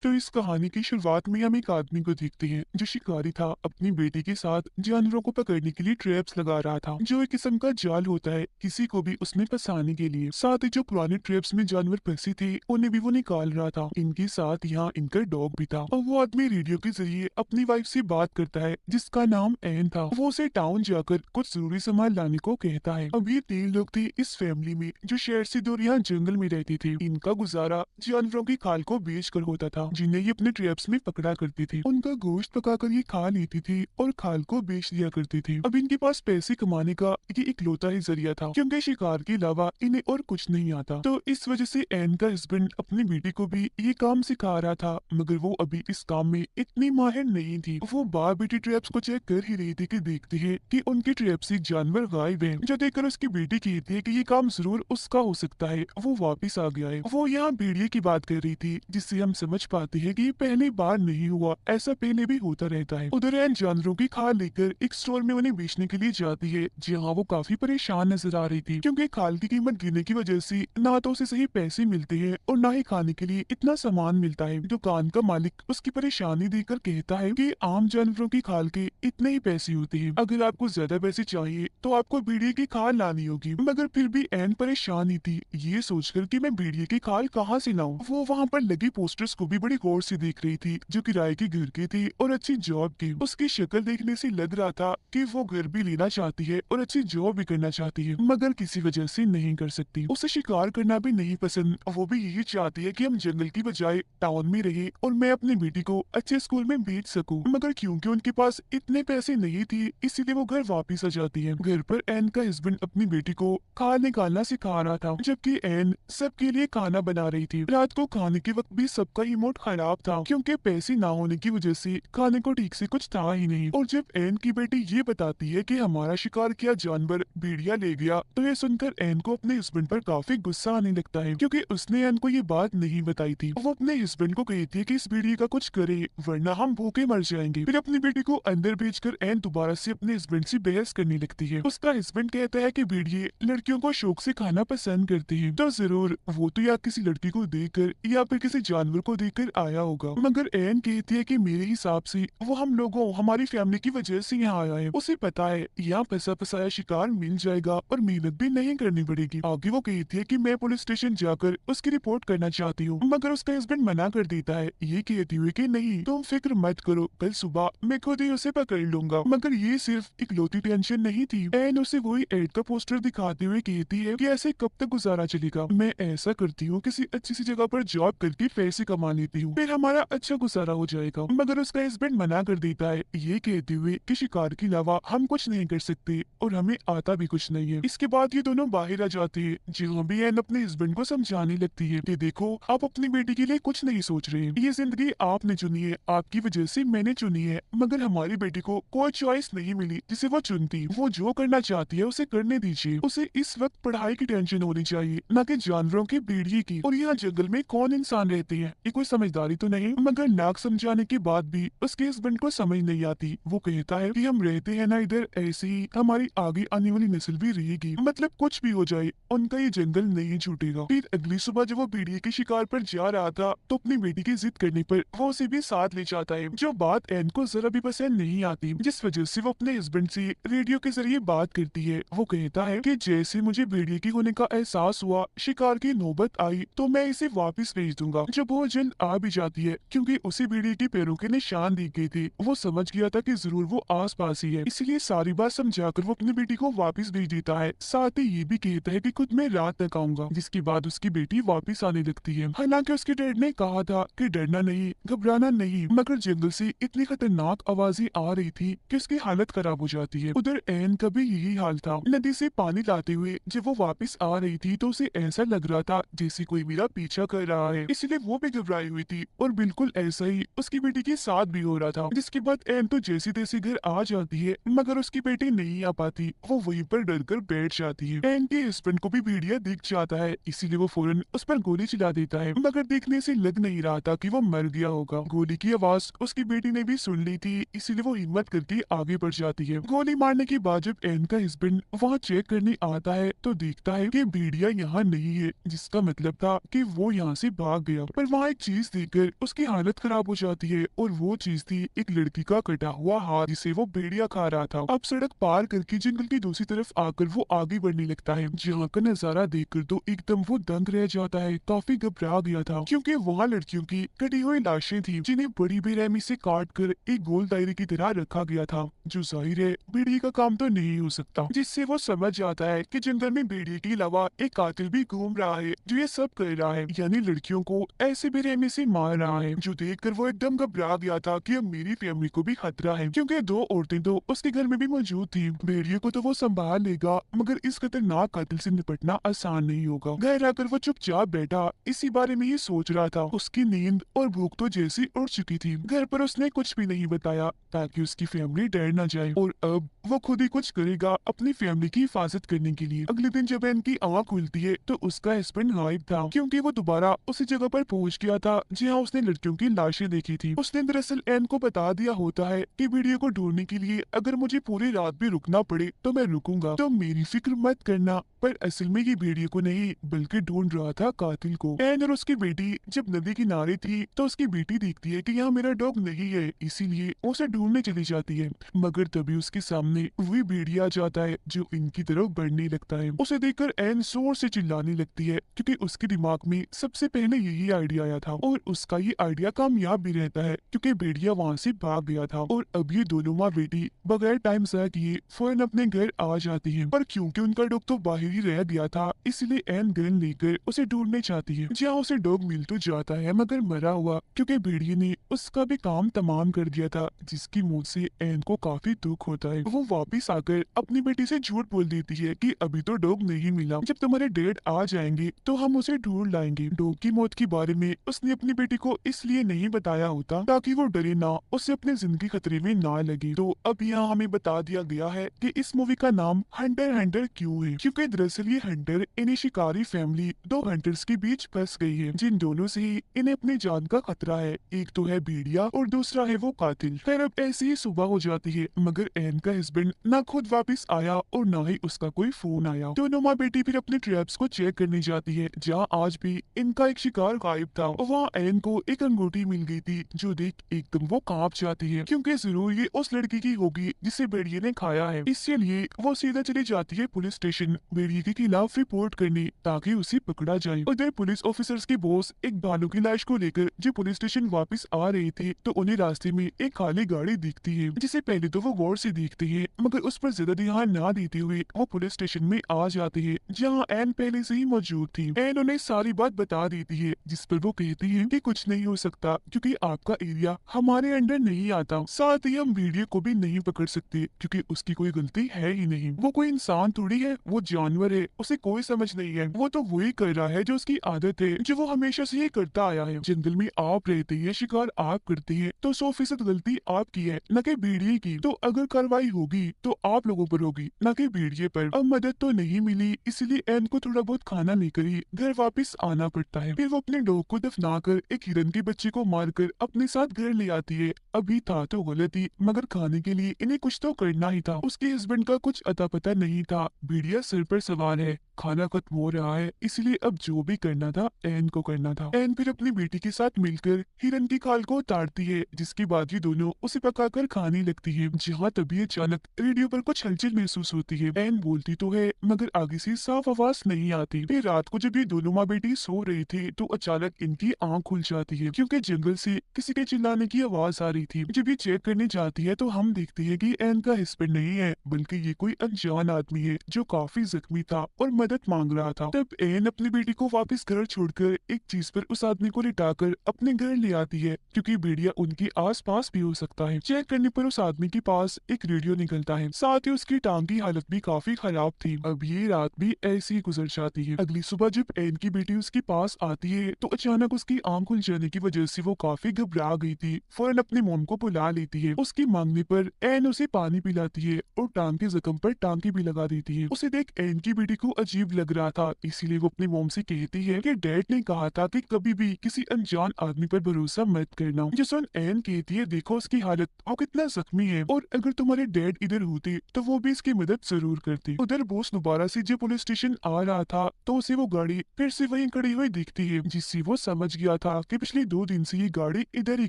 तो इस कहानी की शुरुआत में हम एक आदमी को देखते हैं जो शिकारी था। अपनी बेटी के साथ जानवरों को पकड़ने के लिए ट्रैप्स लगा रहा था, जो एक किस्म का जाल होता है किसी को भी उसमें फंसाने के लिए। साथ ही जो पुराने ट्रैप्स में जानवर फंसे थे उन्हें भी वो निकाल रहा था। इनके साथ यहाँ इनका डॉग भी था और वो आदमी रेडियो के जरिए अपनी वाइफ से बात करता है जिसका नाम एन था। वो उसे टाउन जाकर कुछ जरूरी सामान लाने को कहता है। अब ये 3 लोग थे इस फैमिली में जो शहर से दूर यहाँ जंगल में रहते थे। इनका गुजारा जानवरों की खाल को बेच कर होता था जिन्हें ये अपने ट्रैप्स में पकड़ा करते थे। उनका गोश्त पकाकर ये खा लेती थी और खाल को बेच दिया करते थे। अब इनके पास पैसे कमाने का ये इकलौता ही जरिया था क्योंकि शिकार के अलावा इन्हें और कुछ नहीं आता। तो इस वजह से एन का हस्बैंड अपनी बेटी को भी ये काम सिखा रहा था, मगर वो अभी इस काम में इतनी माहिर नहीं थी। वो बार बेटी ट्रैप्स को चेक कर ही रही थी कि देखती है कि उनके ट्रैप से जानवर गायब है। जो देखकर उसकी बेटी कहती है कि ये काम जरूर उसका हो सकता है, वो वापिस आ गया है। वो यहाँ भेड़िए की बात कर रही थी जिससे हम समझ पाते हैं कि ये पहली बार नहीं हुआ, ऐसा पहले भी होता रहता है। उधर एन जानवरों की खाल लेकर एक स्टोर में उन्हें बेचने के लिए जाती है जहाँ वो काफी परेशान नजर आ रही थी क्योंकि खाल की कीमत गिरने की वजह से ना तो उसे सही पैसे मिलते हैं और ना ही खाने के लिए इतना सामान मिलता है। दुकान का मालिक उसकी परेशानी देखकर कहता है कि आम जानवरों की खाल के इतने ही पैसे होते हैं, अगर आपको ज्यादा पैसे चाहिए तो आपको भेड़िए की खाल लानी होगी। मगर फिर भी एन परेशान ही थी ये सोचकर कि मैं भेड़िए की खाल कहाँ से लाऊं। वो वहाँ पर लगी पोस्टर्स को भी बड़ी गौर से देख रही थी जो किराए के घर के थे और अच्छी जॉब के। उसकी शक्ल देखने से लग रहा था कि वो घर भी लेना चाहती है और अच्छी जॉब भी करना चाहती है, मगर किसी वजह से नहीं कर सकती। उसे शिकार करना भी नहीं पसंद, वो भी यही चाहती है कि हम जंगल की बजाय टाउन में रहे और मैं अपनी बेटी को अच्छे स्कूल में भेज सकूं। मगर क्योंकि उनके पास इतने पैसे नहीं थे इसीलिए वो घर वापिस आ जाती है। घर पर एन का हस्बैंड अपनी बेटी को खाल निकालना सिखा रहा था जबकि एन सबके लिए खाना बना रही थी। रात को खाने के वक्त भी सबका ही मूड खराब था क्योंकि पैसे ना होने की वजह से खाने को ठीक से कुछ था ही नहीं। और जब एन की बेटी ये बताती है कि हमारा शिकार किया जानवर भेड़िया ले गया तो ये सुनकर एन को अपने हस्बैंड पर काफी गुस्सा आने लगता है क्योंकि उसने एन को ये बात नहीं बताई थी। वो अपने हस्बैंड को कहती है कि इस भेड़िए का कुछ करे वरना हम भूखे मर जाएंगे। फिर अपनी बेटी को अंदर भेजकर एन दोबारा से अपने हस्बैंड से बहस करने लगती है। उसका हस्बैंड कहता है कि भेड़िए लड़कियों को शौक से खाना पसंद करते हैं, तो जरूर वो तो या किसी लड़की को देखकर या फिर किसी जानवर को देखकर आया होगा। मगर एन कहती है कि मेरे हिसाब से वो हम लोगों हमारी फैमिली की वजह से यहाँ आया है। उसे पता है यहाँ फंसा फसाया शिकार मिल जाएगा और मेहनत भी नहीं करनी पड़ेगी। आगे वो कहती है कि मैं पुलिस स्टेशन जाकर उसकी रिपोर्ट करना चाहती हूँ, मगर उसका हस्बैंड मना कर देता है ये कहती हुई कि नहीं तुम फिक्र मत करो, कल सुबह मैं खुद ही उसे पकड़ लूंगा। मगर ये सिर्फ इकलौती टेंशन नहीं थी। एन उसे वही एड का पोस्टर दिखाते हुए कहती है कि ऐसे कब तक गुजारा चलेगा, मैं ऐसा करती हूँ किसी अच्छी सी जगह पर जॉब करके पैसे कमा लेती हूँ, फिर हमारा अच्छा गुजारा हो जाएगा। मगर उसका हस्बैंड मना कर देता है ये कहते हुए कि शिकार के अलावा हम कुछ नहीं कर सकते और हमें आता भी कुछ नहीं है। इसके बाद ये दोनों बाहर आ जाते हैं जहाँ भी एन अपने हस्बैंड को समझाने लगती है कि देखो आप अपनी बेटी के लिए कुछ नहीं सोच रहे, ये जिंदगी आपने चुनी है, आपकी वजह से मैंने चुनी है, मगर हमारी बेटी को कोई चॉइस नहीं मिली जिसे वो चुनती। वो जो करना चाहती है उसे करने दीजिए। उसे इस वक्त पढ़ाई की टेंशन होनी चाहिए न कि जानवरों की भेड़िए की। और यहाँ जंगल में कौन इंसान रहते हैं, ये कोई समझदारी तो नहीं। मगर नाक समझाने के बाद भी उसके हस्बैंड को समझ नहीं आती। वो कहता है कि हम रहते हैं ना इधर, ऐसे ही हमारी आगे आने वाली नस्ल भी रहेगी, मतलब कुछ भी हो जाए उनका ये जंगल नहीं छूटेगा। फिर अगली सुबह जब वो भेड़िए के शिकार पर जा रहा था तो अपनी बेटी की जिद करने पर वो उसे भी साथ ले जाता है, जो बात एन को जरा भी पसंद नहीं आती, जिस वजह से वो अपने हस्बैंड से रेडियो के जरिए बात करती है। वो कहता है कि जैसे मुझे भेड़िए की होने का एहसास हुआ, शिकार की नौबत आई तो मैं इसे वापस भेज दूंगा। जब वो जल्द आ भी जाती है क्योंकि उसे भेड़िए के पैरों के निशान दिख गए थे, वो समझ गया था कि जरूर वो आस पास ही है, इसलिए सारी बात समझाकर वो अपनी बेटी को वापस भेज देता है। साथ ही ये भी कहता है कि खुद मैं रात तक आऊंगा, जिसके बाद उसकी बेटी वापस आने लगती है। हालांकि उसके डैड ने कहा था कि डरना नहीं, घबराना नहीं, मगर जंगल से इतनी खतरनाक आवाजें आ रही थी कि उसकी हालत खराब हो जाती है। उधर एन का भी यही हाल था। नदी से पानी लाते हुए जब वो वापस आ रही थी तो उसे ऐसा लग रहा था जैसे कोई मेरा पीछा कर रहा है, इसलिए वो भी घबराई हुई थी। और बिल्कुल ऐसा ही उसकी बेटी के साथ भी हो रहा था। जिसके बाद एन तो जैसी तैसी घर आ जाती है, मगर उसकी बेटी नहीं आ पाती। वो वहीं पर डर कर बैठ जाती है। एन के हस्बैंड को भी भेड़िया दिख जाता है, इसीलिए वो फौरन उस पर गोली चला देता है, मगर देखने से लग नहीं रहा था कि वो मर गया होगा। गोली की आवाज उसकी बेटी ने भी सुन ली थी, इसीलिए वो हिम्मत करके आगे बढ़ जाती है। गोली मारने के बाद जब एन का हस्बैंड वहाँ चेक करने आता है तो देखता है कि भेड़िया यहाँ नहीं है, जिसका मतलब था कि वो यहाँ से भाग गया। पर वहाँ एक चीज देखकर उसकी हालत खराब हो जाती है और वो चीज थी एक लड़की का कटा हुआ हाथ जिसे वो भेड़िया खा रहा था। अब सड़क पार करके जंगल की दूसरी तरफ आकर वो आगे बढ़ने लगता है, जहाँ का नजारा देखकर तो एकदम वो दंग रह जाता है। काफी घबरा गया था क्योंकि वहाँ लड़कियों की कटी हुई लाशें थी जिन्हें बड़ी बेरहमी से काट कर एक गोल दायरे की तरह रखा गया था, जो जाहिर है भेड़िए का काम तो नहीं हो सकता। जिससे वो समझ जाता है कि जंगल में भेड़िए के अलावा एक कातिल भी घूम रहा है जो ये सब कर रहा है, यानी लड़कियों को ऐसे बेरहमी से मार रहा है। जो देखकर वो एकदम घबरा गया था कि अब मेरी फैमिली को भी खतरा है, क्योंकि दो औरतें तो उसके घर में भी मौजूद थी। भेड़िए को तो वो संभाल लेगा मगर इस खतरनाक कातिल से निपटना आसान नहीं होगा। घर आकर वो चुपचाप बैठा इसी बारे में ही सोच रहा था। उसकी नींद और भूख तो जैसी उड़ चुकी थी। घर पर उसने कुछ भी नहीं बताया ताकि उसकी फैमिली डर न जाए, और अब वो खुद ही कुछ करेगा अपनी फैमिली की हिफाजत करने के लिए। अगले दिन जब इनकी आंख खुलती है तो उसका हस्बैंड गायब था, क्योंकि वो दोबारा उसी जगह पर पहुंच गया था जहां उसने लड़कियों की लाशें देखी थी। उसने दरअसल एन को बता दिया होता है कि वीडियो को ढूंढने के लिए अगर मुझे पूरी रात भी रुकना पड़े तो मैं रुकूंगा, तो मेरी फिक्र मत करना। पर असल में ये भेड़िए को नहीं बल्कि ढूंढ रहा था कातिल को। एन और उसकी बेटी जब नदी किनारे थी तो उसकी बेटी देखती है कि यहाँ मेरा डॉग नहीं है, इसीलिए उसे ढूंढने चली जाती है। मगर तभी उसके सामने वही भेड़िया आ जाता है जो इनकी तरफ बढ़ने लगता है। उसे देखकर एन जोर से चिल्लाने लगती है क्योंकि उसके दिमाग में सबसे पहले यही आइडिया आया था, और उसका ये आइडिया कामयाब भी रहता है क्योंकि भेड़िया वहाँ से भाग गया था। और अब ये दोनों माँ बेटी बगैर टाइम ज़ाया किए फौरन अपने घर आ जाती है। पर क्योंकि उनका डॉग तो बाहर ही रह गया था इसलिए एन गन लेकर उसे ढूंढने चाहती है, जहाँ उसे डॉग मिल तो जाता है मगर मरा हुआ, क्योंकि भेड़िए ने उसका भी काम तमाम कर दिया था, जिसकी मौत से एन को काफी दुख होता है। वो वापिस आकर अपनी बेटी से झूठ बोल देती है कि अभी तो डॉग नहीं मिला, जब तुम्हारे डैड आ जाएंगे तो हम उसे ढूंढ लाएंगे। डॉग की मौत के बारे में उसने अपनी बेटी को इसलिए नहीं बताया होता ताकि वो डरे ना, उसे अपनी जिंदगी खतरे में ना लगे। तो अब यहाँ हमें बता दिया गया है कि इस मूवी का नाम हंटर हंटर क्यों है, क्योंकि दरअसल ये हंटर इन्हें शिकारी फैमिली दो हंटर्स के बीच फंस गई है, जिन दोनों से ही इन्हें अपनी जान का खतरा है। एक तो है भेड़िया और दूसरा है वो कातिल। खैर अब ऐसी ही सुबह हो जाती है मगर एन का हस्बैंड ना खुद वापस आया और ना ही उसका कोई फोन आया। दोनों माँ बेटी फिर अपने ट्रैप्स को चेक करने जाती है जहाँ आज भी इनका एक शिकार गायब था। वहाँ एन को एक अंगूठी मिल गई थी जो देख एकदम वो कांप जाती है, क्योंकि जरूर ये उस लड़की की होगी जिसे भेड़िए ने खाया है। इसलिए वो सीधा चली जाती है पुलिस स्टेशन भेड़िए के खिलाफ रिपोर्ट करने ताकि उसे पकड़ा जाए। उधर पुलिस ऑफिसर्स के बॉस एक भालू की लाश को लेकर जो पुलिस स्टेशन वापस आ रहे थे तो उन्हें रास्ते में एक खाली गाड़ी दिखती है, जिसे पहले तो वो गौर से देखते हैं मगर उस पर ज्यादा ध्यान ना देते हुए वो पुलिस स्टेशन में आ जाते हैं जहाँ एन पहले से ही मौजूद थी। एन उन्हें सारी बात बता देती है जिस पर वो कहती है कि कुछ नहीं हो सकता क्योंकि आपका एरिया हमारे अंडर नहीं आता, साथ ही हम वीडियो को भी नहीं पकड़ सकते क्योंकि उसकी कोई गलती है ही नहीं। वो कोई इंसान थोड़ी है, वो जानवर है, उसे कोई समझ नहीं है। वो तो वही कर रहा है जो उसकी आदत है, जो वो हमेशा से ही करता आया है। जंगल में आप रहते हैं, शिकार आप करते हैं, तो 100% गलती आपकी है न कि भेड़िए की। तो अगर कार्रवाई होगी तो आप लोगों पर होगी न कि भेड़िए पर। अब मदद तो नहीं मिली इसलिए एन को थोड़ा बहुत खाना लेकर ही घर वापस आना पड़ता है। फिर वो अपने डॉग को दफनाकर एक हिरन के बच्चे को मारकर अपने साथ घर ले आती है। अभी था तो गलत ही मगर खाने के लिए इन्हें कुछ तो करना ही था। उसके हस्बैंड का कुछ अता पता नहीं था। भेड़िया सिर पर सवार है, खाना खत्म हो रहा है, इसलिए अब जो भी करना था एन को करना था। एन फिर अपनी बेटी के साथ मिलकर हिरन की खाल को उतारती है, जिसके बाद ये दोनों उसे पकाकर खाने लगती है। जहाँ तभी अचानक रेडियो पर कुछ हलचल महसूस होती है। एन बोलती तो है मगर आगे से साफ आवाज नहीं आती। फिर रात को जब ये दोनों माँ बेटी सो रहे थे तो अचानक इनकी आंख खुल जाती है क्योंकि जंगल से किसी के चिल्लाने की आवाज आ रही थी। जब ये चेक करने जाती है तो हम देखते हैं कि एन का हस्बैंड नहीं है बल्कि ये कोई अनजान आदमी है जो काफी जख्मी था और मदद मांग रहा था। तब एन अपनी बेटी को वापस घर छोड़कर एक चीज पर उस आदमी को लिटाकर अपने घर ले आती है क्योंकि भेड़िया उनके आसपास भी हो सकता है। चेक करने पर उस आदमी के पास एक रेडियो निकलता है, साथ ही उसकी टांग की हालत भी काफी खराब थी। अब ये रात भी ऐसी ही गुजर जाती है। अगली सुबह जब एन की बेटी उसके पास आती है तो अचानक उसकी आंख खुल जाने की वजह से वो काफी घबरा गई थी। फौरन अपनी मोम को बुला लेती है। उसकी मांगने पर एन उसे पानी पिलाती है और टांग के जख्म पर टांकी भी लगा देती है। उसे देख एन की बेटी को अजीब लग रहा था, इसीलिए वो अपनी मोम से कहती है कि डैड ने कहा था कि कभी भी किसी अनजान आदमी पर भरोसा मत करना। जो सुन एन कहती है देखो उसकी हालत, वो कितना जख्मी है और अगर तुम्हारे डैड इधर होते तो वो भी इसकी मदद जरूर करते। उधर बॉस दोबारा से जब पुलिस स्टेशन आ रहा था तो उसे वो गाड़ी फिर से वहीं खड़ी हुई दिखती है, जिससे वो समझ गया रहा था कि पिछले 2 दिन से ये गाड़ी इधर ही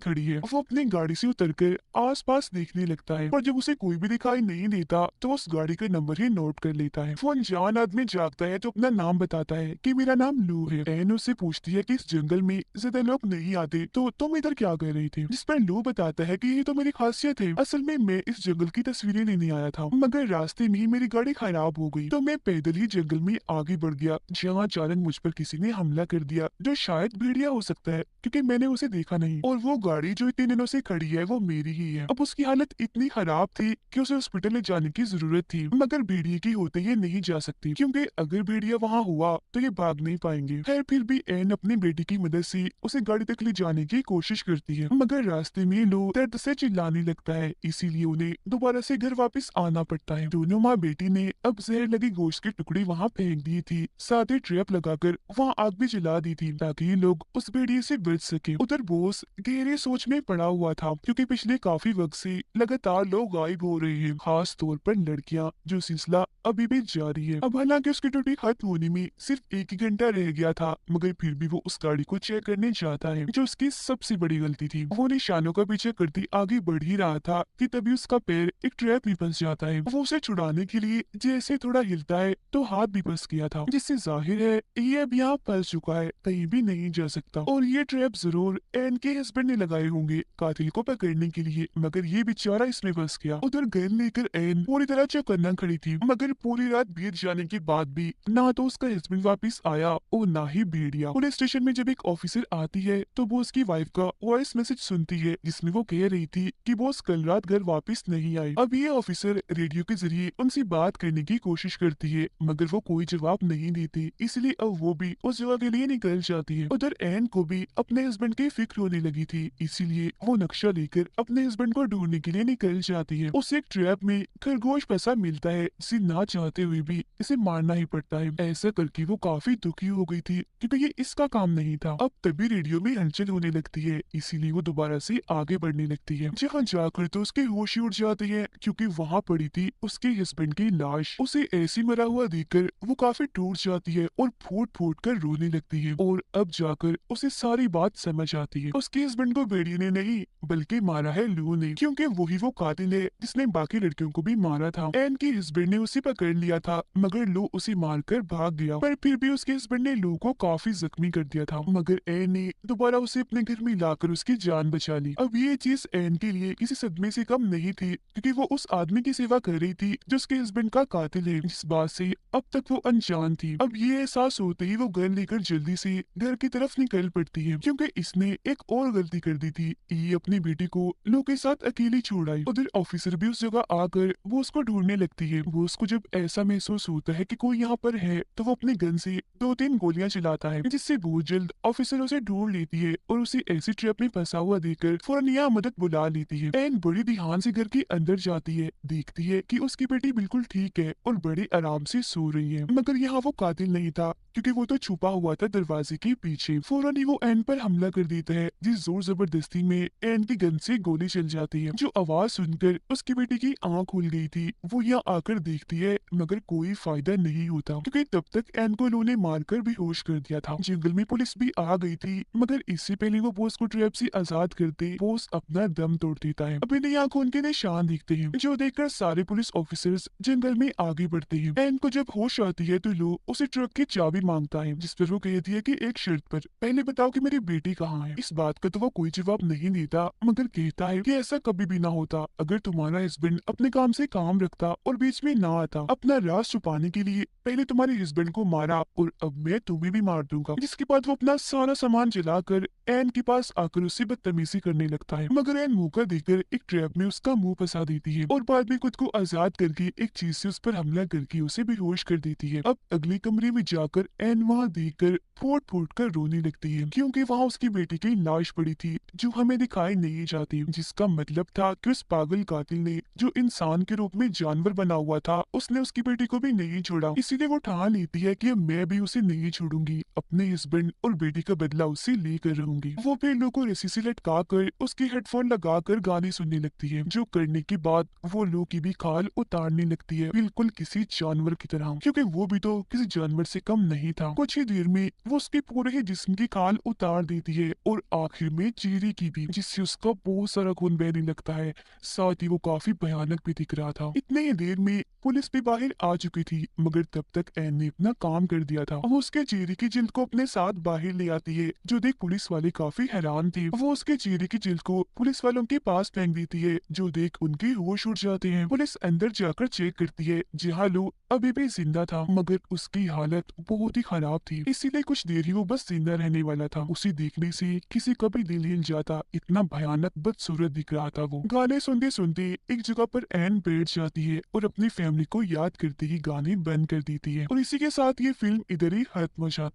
खड़ी है। वो अपनी गाड़ी से उतरकर आसपास देखने लगता है, पर जब उसे कोई भी दिखाई नहीं देता तो उस गाड़ी का नंबर ही नोट कर लेता है। वो अनजान आदमी जागता है तो अपना नाम बताता है कि मेरा नाम लू है। एन उससे पूछती है कि इस जंगल में ज्यादा लोग नहीं आते तो तुम इधर क्या कर रही थी, जिस पर लू बताता है कि ये तो मेरी खासियत है। असल में मैं इस जंगल की तस्वीरें लेने आया था, मगर रास्ते में ही मेरी गाड़ी खराब हो गई तो मैं पैदल ही जंगल में आगे बढ़ गया, जहाँ अचानक मुझ पर किसी ने हमला कर दिया, जो शायद भेड़िया हो सकता है क्योंकि मैंने उसे देखा नहीं। और वो गाड़ी जो इतने दिनों से खड़ी है वो मेरी ही है। अब उसकी हालत इतनी खराब थी कि उसे हॉस्पिटल ले जाने की जरूरत थी, मगर भेड़िए की होते ये नहीं जा सकती क्योंकि अगर भेड़िया वहाँ हुआ तो ये भाग नहीं पाएंगे। खैर फिर भी एन अपनी बेटी की मदद से उसे गाड़ी तक ले जाने की कोशिश करती है, मगर रास्ते में लोग दर्द से चिल्लाने लगता है, इसीलिए उन्हें दोबारा से घर वापस आना पड़ता है। दोनों माँ बेटी ने अब जहर लगी गोश्त के टुकड़े वहाँ फेंक दी थी, साथ ही ट्रैप लगाकर वहाँ आग भी जला दी थी ताकि ये लोग उस भेड़िए से बच सके। उधर बॉस गहरे सोच में पड़ा हुआ था क्योंकि पिछले काफी वक्त से लगातार लोग गायब हो रहे हैं, खास तौर पर लड़कियां, जो सिलसिला अभी भी जारी है। अब हालांकि उसकी ड्यूटी खत्म होने में सिर्फ 1 ही घंटा रह गया था, मगर फिर भी वो उस गाड़ी को चेक करने जाता है, जो उसकी सबसे बड़ी गलती थी। वो निशानों का पीछे करती आगे बढ़ ही रहा था कि तभी उसका पैर एक ट्रैप में फंस जाता है। वो उसे छुड़ाने के लिए जैसे थोड़ा हिलता है तो हाथ भी फंस गया था, जिससे जाहिर है ये अब यहाँ फंस चुका है, कहीं भी नहीं जा सकता। और ये ट्रैप जरूर एन के हस्बैंड ने लगाए होंगे कातिल को पकड़ने के लिए, मगर ये बेचारा इसमें फंस गया। उधर गन लेकर एन पूरी तरह चौकन्ना खड़ी थी, मगर पूरी रात बीत जाने के बाद भी ना तो उसका हस्बैंड वापस आया और ना ही भेड़िया। पुलिस स्टेशन में जब एक ऑफिसर आती है तो वो उसकी वाइफ का वॉइस मैसेज सुनती है, जिसमें वो कह रही थी कि बॉस कल रात घर वापस नहीं आए। अब ये ऑफिसर रेडियो के जरिए उनसे बात करने की कोशिश करती है, मगर वो कोई जवाब नहीं देती, इसलिए अब वो भी उस जगह के लिए निकल जाती है। उधर एन को भी अपने हस्बैंड की फिक्र होने लगी थी, इसीलिए वो नक्शा लेकर अपने हस्बैंड को ढूंढने के लिए निकल जाती है। उसे एक ट्रैप में खरगोश पैसा मिलता है, जिसे ना चाहते हुए भी इसे मारना ही पड़ता है। ऐसा करके वो काफी दुखी हो गई थी क्योंकि ये इसका काम नहीं था। अब तभी रेडियो में हलचल होने लगती है, इसीलिए वो दोबारा से आगे बढ़ने लगती है, जहाँ जाकर तो उसके होश ही उड़ जाते हैं क्योंकि वहाँ पड़ी थी उसके हस्बैंड की लाश। उसे ऐसी मरा हुआ देखकर वो काफी टूट जाती है और फूट फूट कर रोने लगती है। और अब जाकर उसे सारी बात समझ आती है, उसके हस्बैंड को भेड़िए ने नहीं बल्कि मारा है लू ने, क्योंकि वही वो कातिल है जिसने बाकी लड़कियों को भी मारा था। एन के हस्बैंड ने उसे पकड़ लिया था, मगर लू उसे मारकर भाग गया, पर फिर भी उसके हस्बैंड ने लू को काफी जख्मी कर दिया था, मगर एन ने दोबारा उसे अपने घर में लाकर उसकी जान बचा ली। अब ये चीज एन के लिए किसी सदमे से कम नहीं थी क्योंकि वो उस आदमी की सेवा कर रही थी जो उसके हस्बैंड का कातिल है, जिस बात से अब तक वो अनजान थी। अब ये एहसास होते ही वो गन लेकर जल्दी से घर की तरफ निकल पड़ती है क्योंकि इसने एक और गलती कर दी थी, ये अपनी बेटी को लो के साथ अकेली छोड़ आई। उधर ऑफिसर भी उस जगह आकर वो उसको ढूंढने लगती है। वो उसको जब ऐसा महसूस होता है कि कोई यहाँ पर है तो वो अपने गन से 2-3 गोलियां चलाता है, जिससे बहुत जल्द ऑफिसर उसे ढूंढ लेती है और उसे ऐसी ट्रैप में फंसा हुआ देखकर फौरन यहाँ मदद बुला लेती है। एन बड़ी ध्यान से घर के अंदर जाती है, देखती है कि उसकी बेटी बिल्कुल ठीक है और बड़े आराम से सो रही है, मगर यहाँ वो कातिल नहीं था क्योंकि वो तो छुपा हुआ था दरवाजे के पीछे। फौरन ही वो एन पर हमला कर देता है, जिस जोर जबरदस्ती में एन की गन से गोली चल जाती है। जो आवाज सुनकर उसकी बेटी की आंख खुल गई थी, वो यहाँ आकर देखती है, मगर कोई फायदा नहीं होता क्योंकि तब तक एन को लू ने मारकर बेहोश कर दिया था। जंगल में पुलिस भी आ गई थी, मगर इससे पहले वो बॉस को ट्रैप से आजाद करते बॉस अपना दम तोड़ देता है। अब इन्हें आंखों उनके निशान दिखते हैं, जो देखकर सारे पुलिस ऑफिसर्स जंगल में आगे बढ़ते हैं। एन को जब होश आती है तो लू उसे ट्रक की चाबी मांगता है, जिस पर वो कहती है कि एक शर्त पर, पहले बताओ कि मेरी बेटी कहाँ है। इस बात का तो वो कोई जवाब नहीं देता, मगर कहता है कि ऐसा कभी भी ना होता अगर तुम्हारा हस्बैंड अपने काम से काम रखता और बीच में ना आता। अपना राज छुपाने के लिए पहले तुम्हारे हस्बैंड को मारा और अब मैं तुम्हें भी मार दूंगा। जिसके बाद वो अपना सारा सामान जलाकर एन के पास आकर उससे बदतमीजी करने लगता है, मगर एन मौका देकर एक ट्रैप में उसका मुंह फंसा देती है और बाद में खुद को आजाद करके एक चीज से उस पर हमला करके उसे बेहोश कर देती है। अब अगले कमरे में जाकर एन वहाँ देखकर फूट फूट कर रोने लगती है क्योंकि वहाँ उसकी बेटी की लाश पड़ी थी, जो हमें दिखाई नहीं जाती, जिसका मतलब था कि उस पागल कातिल ने, जो इंसान के रूप में जानवर बना हुआ था, उसने उसकी बेटी को भी नहीं छोड़ा। इसीलिए वो ठान लेती है कि अब मैं भी उसे नहीं छोड़ूंगी, अपने हस्बैंड और बेटी का बदला उससे लेकर रहूंगी। करूंगी। वो पेड़ों को रस्सी से लटका कर उसके हेडफोन लगा कर गाने सुनने लगती है, जो करने के बाद वो लू की भी खाल उतारने लगती है, बिल्कुल किसी जानवर की तरह, क्योंकि वो भी तो किसी जानवर से कम नहीं था। कुछ ही देर में वो उसके पूरे ही जिस्म की खाल उतार देती है और आखिर में चेहरे की भी, जिससे उसका बहुत सारा खून बहने लगता है। साथ ही वो काफी भयानक भी दिख रहा था। इतने ही देर में पुलिस भी बाहर आ चुकी थी, मगर तब तक एन ने अपना काम कर दिया था। वो उसके चेहरे की जिल्द को अपने साथ बाहर ले आती है, जो देख पुलिस वाले काफी हैरान थे। वो उसके चेहरे की जिल्द को पुलिस वालों के पास फेंक देती है, जो देख उनके होश उड़ जाते हैं। पुलिस अंदर जाकर चेक करती है, जहाँ लू अभी भी जिंदा था, मगर उसकी हालत बहुत ही खराब थी, इसीलिए कुछ देर ही वो बस जिंदा रहने वाला था। उसे देखने से किसी का भी दिल हिल जाता, इतना भयानक बदसूरत दिख रहा था वो। गाने सुनते सुनते एक जगह पर एन बैठ जाती है और अपनी फैमिली को याद करते ही गाने बंद कर देती है, और इसी के साथ ये फिल्म इधर ही खत्म हो जाती है।